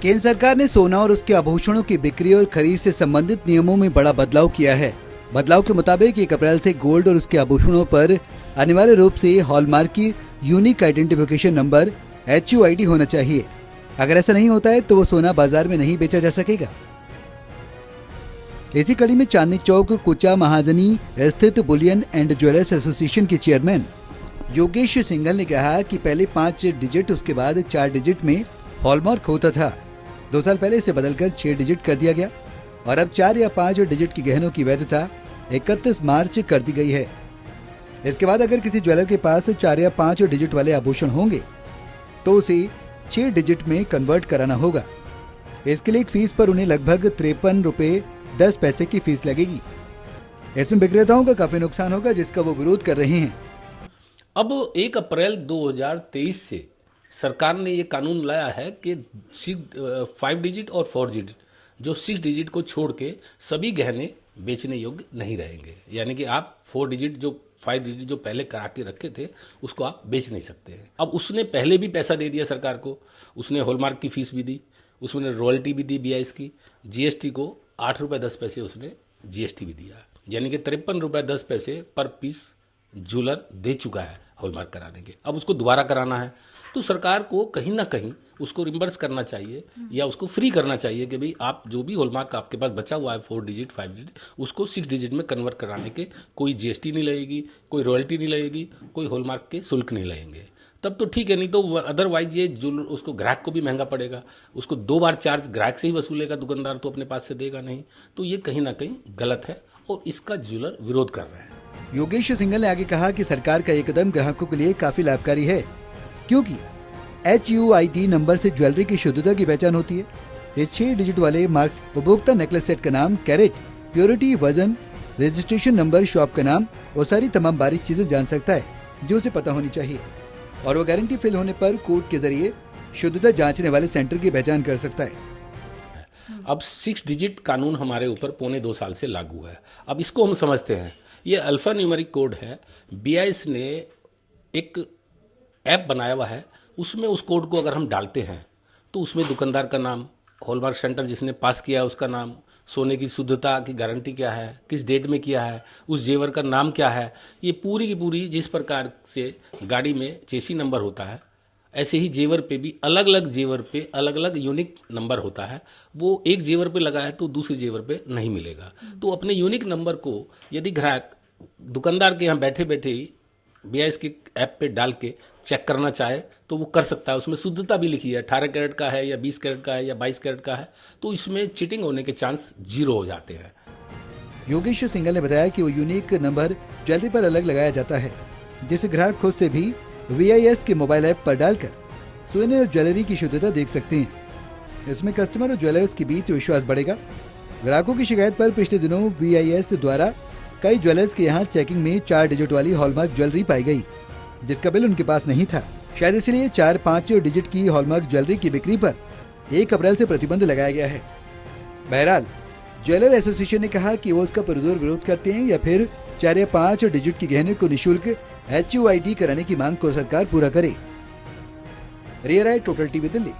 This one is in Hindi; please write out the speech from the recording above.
केंद्र सरकार ने सोना और उसके आभूषणों की बिक्री और खरीद से संबंधित नियमों में बड़ा बदलाव किया है। बदलाव के मुताबिक 1 अप्रैल से गोल्ड और उसके आभूषणों पर अनिवार्य रूप से हॉलमार्क की यूनिक आइडेंटिफिकेशन नंबर HUID होना चाहिए। अगर ऐसा नहीं होता है तो वो सोना बाजार में नहीं बेचा जा सकेगा। इसी कड़ी में चांदनी चौक कुचा महाजनी स्थित बुलियन एंड ज्वेलर्स एसोसिएशन के चेयरमैन योगेश सिंघल ने कहा कि पहले 5 डिजिट उसके बाद 4 डिजिट में हॉलमार्क होता था। 2 साल पहले इसे बदलकर 6 डिजिट कर दिया गया और अब 4 या 5 डिजिट की गहनों की वैधता 31 मार्च कर दी गई है। इसके बाद अगर किसी ज्वेलर के पास 4 या 5 डिजिट वाले आभूषण होंगे तो उसे 6 डिजिट में कन्वर्ट कराना होगा। इसके लिए एक फीस पर उन्हें लगभग 53 रुपए 10 पैसे की फीस लगेगी। इसमें विक्रेताओं का काफी नुकसान होगा, जिसका वो विरोध कर रहे हैं। अब 1 अप्रैल 2023 से सरकार ने ये कानून लाया है कि 5 डिजिट और 4 डिजिट जो 6 डिजिट को छोड़ के सभी गहने बेचने योग्य नहीं रहेंगे। यानी कि आप 4 डिजिट जो 5 डिजिट जो पहले करा के रखे थे उसको आप बेच नहीं सकते हैं। अब उसने पहले भी पैसा दे दिया सरकार को, उसने हॉलमार्क की फीस भी दी, उसने रॉयल्टी भी दी BIS की, GST को 8 रुपये 10 पैसे उसने GST भी दिया, यानी कि 53 रुपये 10 पैसे पर पीस ज्वेलर दे चुका है हॉलमार्क कराने के। अब उसको दोबारा कराना है तो सरकार को कहीं ना कहीं उसको रिम्बर्स करना चाहिए या उसको फ्री करना चाहिए कि भाई आप जो भी हॉलमार्क आपके पास बचा हुआ है 4 डिजिट 5 डिजिट उसको 6 डिजिट में कन्वर्ट कराने के कोई GST नहीं लगेगी, कोई रॉयल्टी नहीं लगेगी, कोई हॉलमार्क के शुल्क नहीं लगेंगे। तब तो ठीक है, नहीं तो अदरवाइज ये जो उसको ग्राहक को भी महंगा पड़ेगा, उसको 2 बार चार्ज ग्राहक से ही वसूलेगा, दुकानदार तो अपने पास से देगा नहीं। तो ये कहीं ना कहीं गलत है और इसका ज्वेलर विरोध कर रहे हैं। योगेश सिंघल ने आगे कहा कि सरकार का ये कदम ग्राहकों के लिए काफी लाभकारी है, क्योंकि HUID नंबर से ज्वेलरी की शुद्धता की पहचान होती है। इस 6 डिजिट वाले मार्क्स उपभोक्ता नेकलेस सेट का नाम, कैरेट, प्योरिटी, वजन, रजिस्ट्रेशन नंबर, शॉप का नाम और सारी तमाम बारीक चीजें जान सकता है जो उसे पता होनी चाहिए, और वो गारंटी फेल होने पर कोड के जरिए शुद्धता जांचने वाले सेंटर की पहचान कर सकता है। अब 6 डिजिट कानून हमारे ऊपर 1.25 साल से लागू है। अब इसको हम समझते हैं, ये अल्फा न्यूमेरिक कोड है। BIS ने एक ऐप बनाया हुआ है, उसमें उस कोड को अगर हम डालते हैं तो उसमें दुकानदार का नाम, हॉलमार्क सेंटर जिसने पास किया है उसका नाम, सोने की शुद्धता की गारंटी क्या है, किस डेट में किया है, उस जेवर का नाम क्या है, ये पूरी की पूरी जिस प्रकार से गाड़ी में चेसी नंबर होता है ऐसे ही जेवर पे भी अलग अलग जेवर पे अलग अलग यूनिक नंबर होता है। वो एक जेवर पे लगा है तो दूसरे जेवर पे नहीं मिलेगा। तो अपने यूनिक नंबर को यदि ग्राहक दुकानदार के यहाँ बैठे बैठे ही BIS के ऐप पे डाल के चेक करना चाहे तो वो कर सकता है। उसमें शुद्धता भी लिखी है, 18 कैरेट का है या 20 कैरेट का है या 22 कैरेट का है, तो इसमें चीटिंग होने के चांस 0 हो जाते हैं। योगेश सिंघल ने बताया कि वो यूनिक नंबर ज्वेलरी पर अलग लगाया जाता है, जिसे ग्राहक खुद से भी VIS के मोबाइल ऐप पर डालकर सोने और ज्वेलरी की शुद्धता देख सकते हैं। इसमें कस्टमर और ज्वेलर्स के बीच विश्वास बढ़ेगा। ग्राहकों की शिकायत पर पिछले दिनों VIS द्वारा कई ज्वेलर्स के यहाँ चेकिंग में 4 डिजिट वाली हॉलमार्क ज्वेलरी पाई गई, जिसका बिल उनके पास नहीं था। शायद इसलिए 4-5 डिजिट की हॉलमार्क ज्वेलरी की बिक्री पर 1 अप्रैल से प्रतिबंध लगाया गया है। बहरहाल ज्वेलर एसोसिएशन ने कहा कि वो उसका पुरजोर विरोध करते हैं या फिर 4 या 5 डिजिट की गहने को निःशुल्क HUID कराने की मांग को सरकार पूरा करे। रिया राय, टोटल टीवी, दिल्ली।